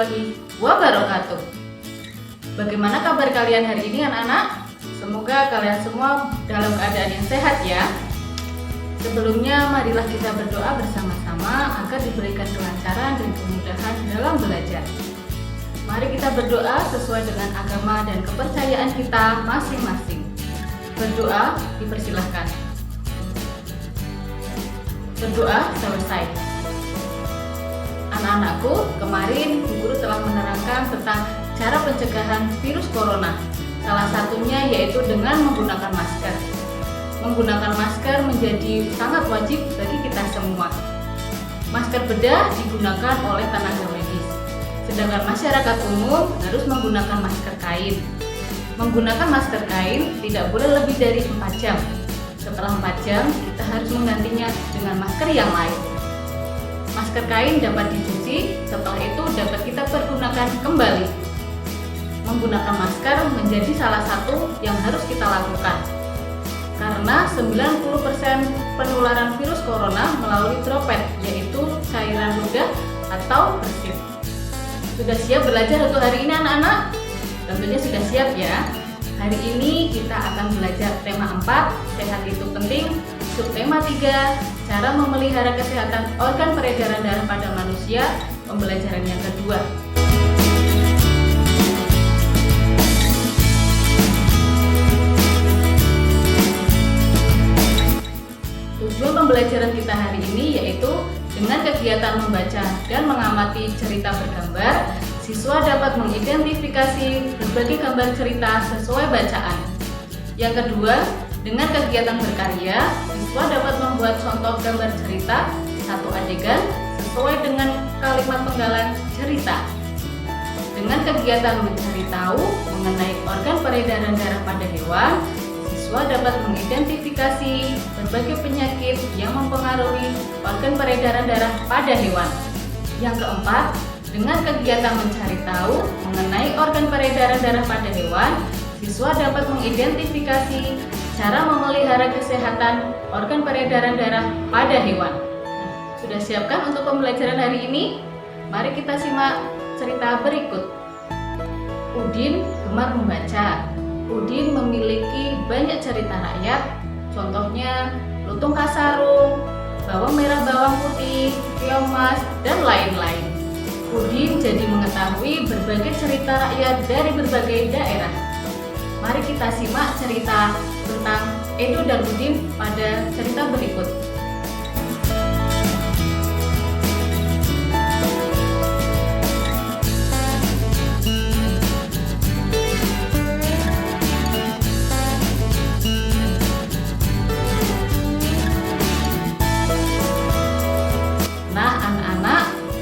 warahmatullahi wabarakatuh. Bagaimana kabar kalian hari ini anak-anak? Semoga kalian semua dalam keadaan yang sehat ya. Sebelumnya marilah kita berdoa bersama-sama agar diberikan kelancaran dan kemudahan dalam belajar. Mari kita berdoa sesuai dengan agama dan kepercayaan kita masing-masing. Berdoa dipersilahkan. Berdoa selesai. Anak-anakku, kemarin Bu Guru telah menerangkan tentang cara pencegahan virus corona. Salah satunya yaitu dengan menggunakan masker. Menggunakan masker menjadi sangat wajib bagi kita semua. Masker bedah digunakan oleh tenaga medis, sedangkan masyarakat umum harus menggunakan masker kain. Menggunakan masker kain tidak boleh lebih dari 4 jam. Setelah 4 jam, kita harus menggantinya dengan masker yang lain. Masker kain dapat dicuci, setelah itu dapat kita pergunakan kembali. Menggunakan masker menjadi salah satu yang harus kita lakukan. Karena 90% penularan virus corona melalui droplet, yaitu cairan ludah atau bersin. Sudah siap belajar untuk hari ini anak-anak? Tentunya sudah siap ya. Hari ini kita akan belajar tema 4, sehat itu penting, subtema 3, cara memelihara kesehatan organ peredaran darah pada manusia, pembelajaran yang kedua. Tujuan pembelajaran kita hari ini yaitu dengan kegiatan membaca dan mengamati cerita bergambar, siswa dapat mengidentifikasi berbagai gambar cerita sesuai bacaan. Yang kedua, dengan kegiatan berkarya, siswa dapat membuat contoh gambar cerita satu adegan sesuai dengan kalimat penggalan cerita. Dengan kegiatan mencari tahu mengenai organ peredaran darah pada hewan, siswa dapat mengidentifikasi berbagai penyakit yang mempengaruhi organ peredaran darah pada hewan. Yang keempat, dengan kegiatan mencari tahu mengenai organ peredaran darah pada hewan, siswa dapat mengidentifikasi cara memelihara kesehatan organ peredaran darah pada hewan. Sudah siapkan untuk pembelajaran hari ini? Mari kita simak cerita berikut. Udin gemar membaca. Udin memiliki banyak cerita rakyat, contohnya Lutung Kasarung, Bawang Merah Bawang Putih, Keong Mas, dan lain-lain. Udin jadi mengetahui berbagai cerita rakyat dari berbagai daerah. Mari kita simak cerita tentang Edo dan Udin pada cerita berikut.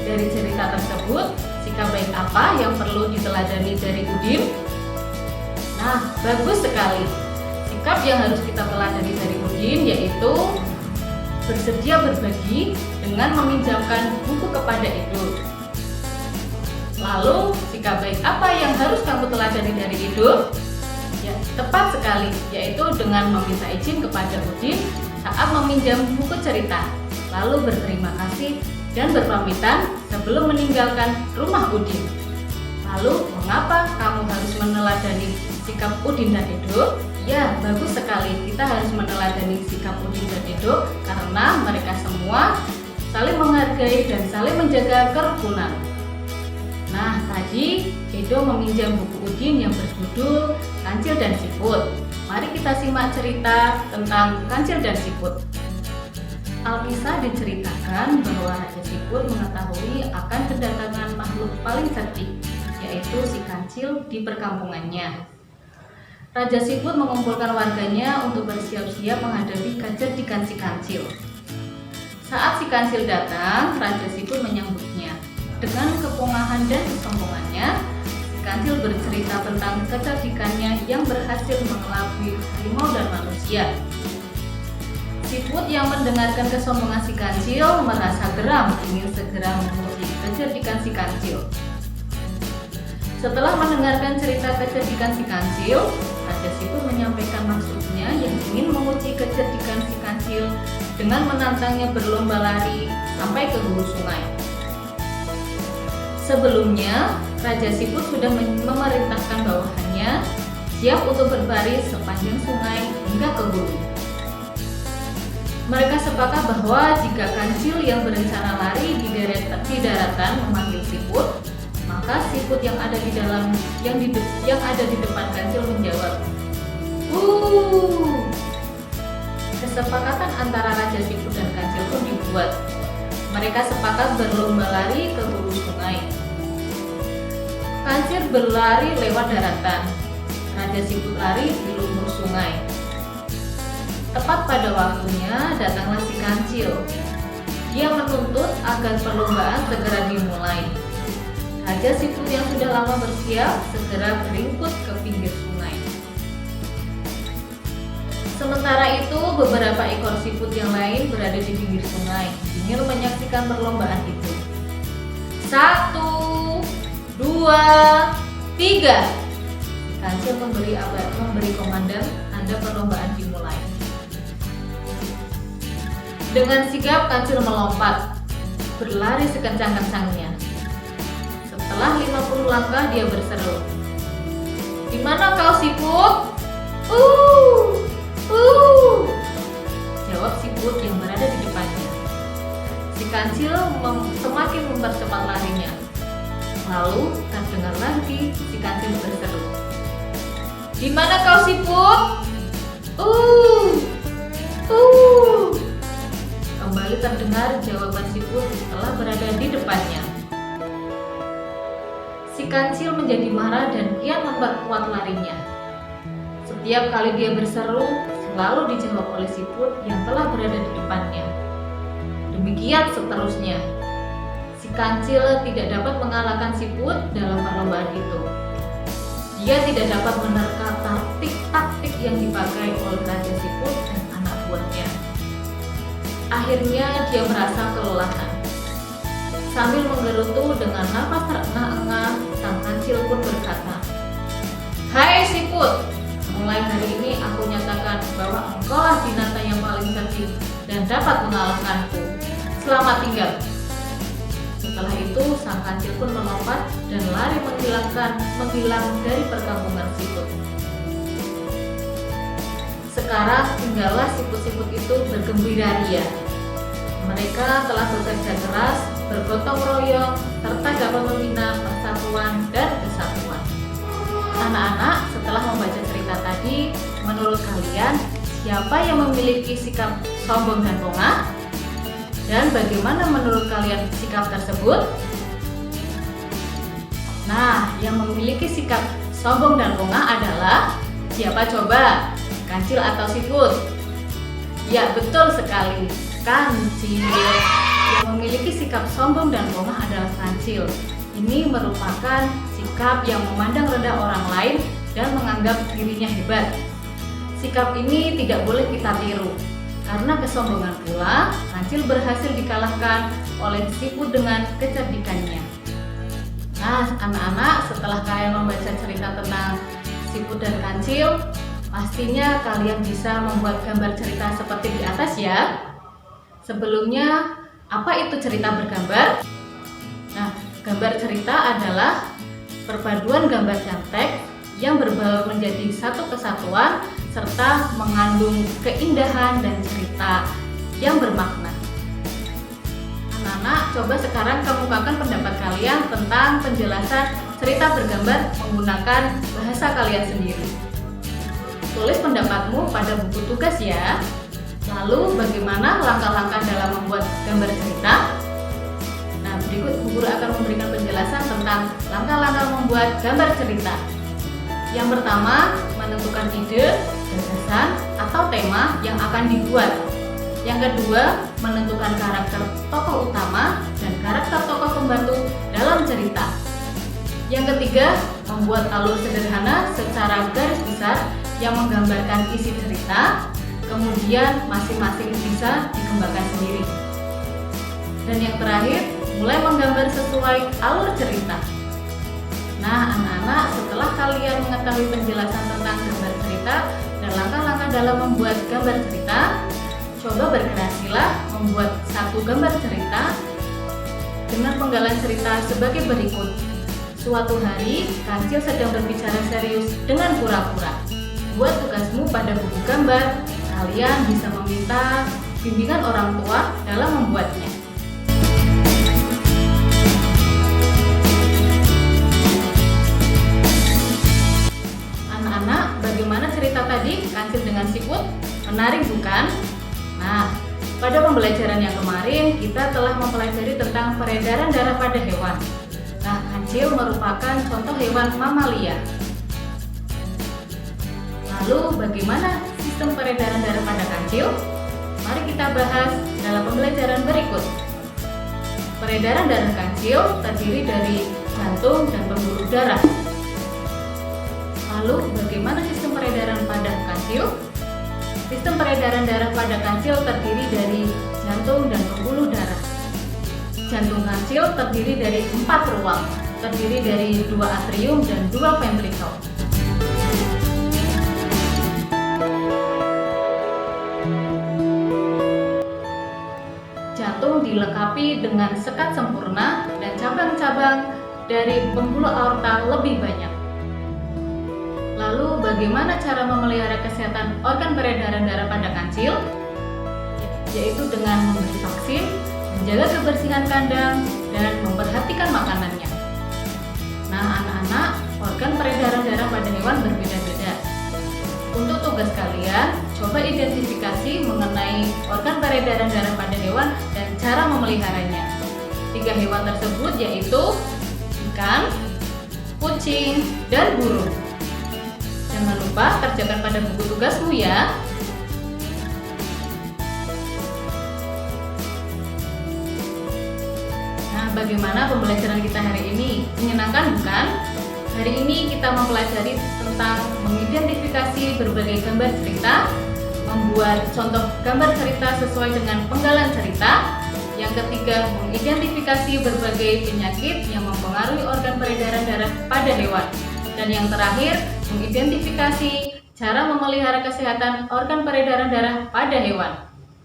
Dari cerita tersebut, sikap baik apa yang perlu diteladani dari Udin? Nah, bagus sekali. Sikap yang harus kita teladani dari Udin yaitu bersedia berbagi dengan meminjamkan buku kepada Edo. Lalu, sikap baik apa yang harus kamu teladani dari Edo? Ya, tepat sekali, yaitu dengan meminta izin kepada Udin saat meminjam buku cerita, lalu berterima kasih dan berpamitan sebelum meninggalkan rumah Udin. Lalu, mengapa kamu harus meneladani sikap Udin dan Edo? Ya, bagus sekali. Kita harus meneladani sikap Udin dan Edo karena mereka semua saling menghargai dan saling menjaga kerukunan. Nah, tadi Edo meminjam buku Udin yang berjudul Kancil dan Siput. Mari kita simak cerita tentang Kancil dan Siput. Alkisah diceritakan bahwa Raja Siput mengetahui akan kedatangan makhluk paling cerdik, yaitu si Kancil di perkampungannya. Raja Siput mengumpulkan warganya untuk bersiap-siap menghadapi kecerdikan si Kancil. Saat si Kancil datang, Raja Siput menyambutnya. Dengan kepungahan dan kesombongannya, si Kancil bercerita tentang kecerdikannya yang berhasil mengelabui harimau dan manusia. Siput yang mendengarkan kesombongan si Kancil merasa geram, ingin segera menguji kecerdikan si Kancil. Setelah mendengarkan cerita kecerdikan si Kancil, Raja Siput menyampaikan maksudnya yang ingin menguji kecerdikan si Kancil dengan menantangnya berlomba lari sampai ke hulu sungai. Sebelumnya, Raja Siput sudah memerintahkan bawahannya siap untuk berbaris sepanjang sungai hingga ke hulu. Mereka sepakat bahwa jika kancil yang berencana lari di daratan memanggil siput, maka siput yang ada di depan kancil menjawab, Kesepakatan antara Raja Siput dan kancil pun dibuat. Mereka sepakat berlomba lari ke hulu sungai. Kancil berlari lewat daratan, Raja Siput lari di lumbur sungai. Tepat pada waktunya datanglah si kancil. Dia menuntut agar perlombaan segera dimulai. Raja Siput yang sudah lama bersiap segera beringkut ke pinggir sungai. Sementara itu, beberapa ekor siput yang lain berada di pinggir sungai, ingin menyaksikan perlombaan itu. 1, 2, 3. Kancil memberi komandan tanda perlombaan dimulai. Dengan sigap kancil melompat, berlari sekencang-kencangnya. Setelah 50 langkah dia berseru, "Di mana kau, siput?" Jawab siput yang berada di depannya. Si kancil semakin mempercepat larinya. Lalu terdengar lagi si kancil berseru, "Di mana kau, siput?" Kembali terdengar jawaban siput setelah berada di depannya. Si kancil menjadi marah dan kian memperkuat larinya. Setiap kali dia berseru, selalu dijawab oleh siput yang telah berada di depannya. Demikian seterusnya. Si kancil tidak dapat mengalahkan siput dalam perlombaan itu. Dia tidak dapat menerka taktik yang dipakai oleh Raja Siput dan anak buahnya. Akhirnya dia merasa kelelahan. Sambil menggerutu dengan nafas terengah-engah, sang kancil pun berkata, "Hai siput, mulai hari ini aku nyatakan bahwa engkaulah binatang yang paling cerdik dan dapat mengalahkanku. Selamat tinggal." Setelah itu, sang kancil pun melompat dan lari menghilang dari perkampungan siput. Sekarang tinggallah siput-siput itu bergembira ria. Mereka telah bekerja keras, bergotong royong, serta dapat membina persatuan dan kesatuan. Anak-anak, setelah membaca cerita tadi, menurut kalian siapa yang memiliki sikap sombong dan bongah? Dan bagaimana menurut kalian sikap tersebut? Nah, yang memiliki sikap sombong dan bongah adalah siapa coba? Kancil atau siput? Ya, betul sekali, kancil. Yang memiliki sikap sombong dan bongah adalah kancil. Ini merupakan sikap yang memandang rendah orang lain dan menganggap dirinya hebat. Sikap ini tidak boleh kita tiru. Karena kesombongan pula, kancil berhasil dikalahkan oleh siput dengan kecerdikannya. Nah, anak-anak, setelah kalian membaca cerita tentang siput dan kancil, pastinya kalian bisa membuat gambar cerita seperti di atas ya. Sebelumnya, apa itu cerita bergambar? Nah, gambar cerita adalah perpaduan gambar dan teks yang berbaur menjadi satu kesatuan serta mengandung keindahan dan cerita yang bermakna. Anak-anak, coba sekarang kemukakan pendapat kalian tentang penjelasan cerita bergambar menggunakan bahasa kalian sendiri. Tulis pendapatmu pada buku tugas ya. Lalu bagaimana langkah-langkah dalam membuat gambar cerita? Nah, berikut Bu Guru akan memberikan penjelasan tentang langkah-langkah membuat gambar cerita. Yang pertama, menentukan ide, gagasan, atau tema yang akan dibuat. Yang kedua, menentukan karakter tokoh utama dan karakter tokoh pembantu dalam cerita. Yang ketiga, membuat alur sederhana secara garis besar yang menggambarkan isi cerita, kemudian masing-masing bisa dikembangkan sendiri. Dan yang terakhir, mulai menggambar sesuai alur cerita. Nah, anak-anak, setelah kalian mengetahui penjelasan tentang gambar cerita dan langkah-langkah dalam membuat gambar cerita, coba berkreasilah membuat satu gambar cerita dengan penggalan cerita sebagai berikut. Suatu hari, Kancil sedang berbicara serius dengan pura-pura. Buat tugasmu pada buku gambar, kalian bisa meminta bimbingan orang tua dalam membuatnya. Anak-anak, bagaimana cerita tadi Kancil dengan sikut? Menarik bukan? Nah, pada pembelajaran yang kemarin kita telah mempelajari tentang peredaran darah pada hewan. Nah, Kancil merupakan contoh hewan mamalia. Lalu, bagaimana sistem peredaran darah pada kancil? Mari kita bahas dalam pembelajaran berikut. Peredaran darah kancil terdiri dari jantung dan pembuluh darah. Lalu, bagaimana sistem peredaran pada kancil? Sistem peredaran darah pada kancil terdiri dari jantung dan pembuluh darah. Jantung kancil terdiri dari 4 ruang, terdiri dari 2 atrium dan 2 ventrikel. Jantung dilengkapi dengan sekat sempurna dan cabang-cabang dari pembuluh aorta lebih banyak. Lalu bagaimana cara memelihara kesehatan organ peredaran darah pada kancil? Yaitu dengan memberi vaksin, menjaga kebersihan kandang, dan memperhatikan makanannya. Nah, anak-anak, organ peredaran darah pada hewan berbeda-beda. Untuk tugas kalian, coba identifikasi mengenai organ peredaran darah pada hewan dan cara memeliharanya. 3 hewan tersebut yaitu ikan, kucing, dan burung. Jangan lupa kerjakan pada buku tugasmu ya. Bagaimana pembelajaran kita hari ini? Menyenangkan bukan? Hari ini kita mempelajari tentang mengidentifikasi berbagai gambar cerita, membuat contoh gambar cerita sesuai dengan penggalan cerita. Yang ketiga, mengidentifikasi berbagai penyakit yang mempengaruhi organ peredaran darah pada hewan. Dan yang terakhir, mengidentifikasi cara memelihara kesehatan organ peredaran darah pada hewan.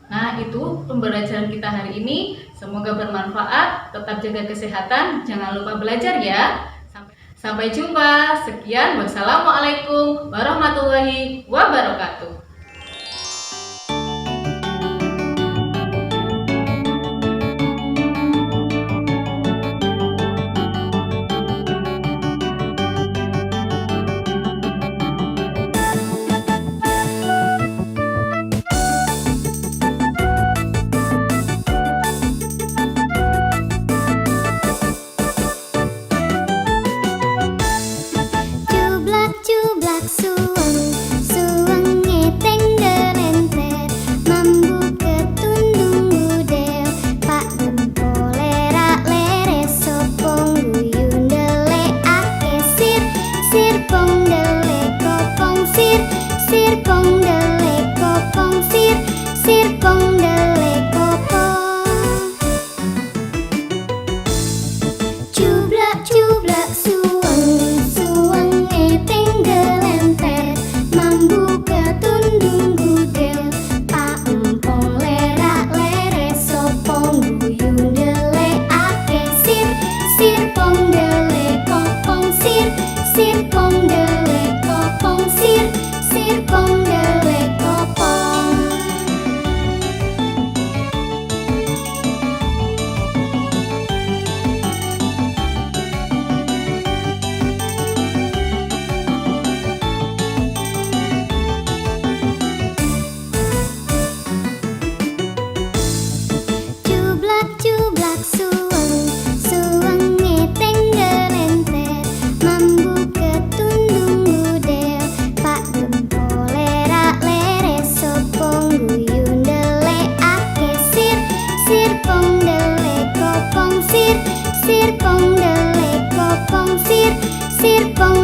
Nah, itu pembelajaran kita hari ini. Semoga bermanfaat. Tetap jaga kesehatan. Jangan lupa belajar ya. Sampai jumpa. Sekian. Wassalamualaikum warahmatullahi wabarakatuh. Sir pong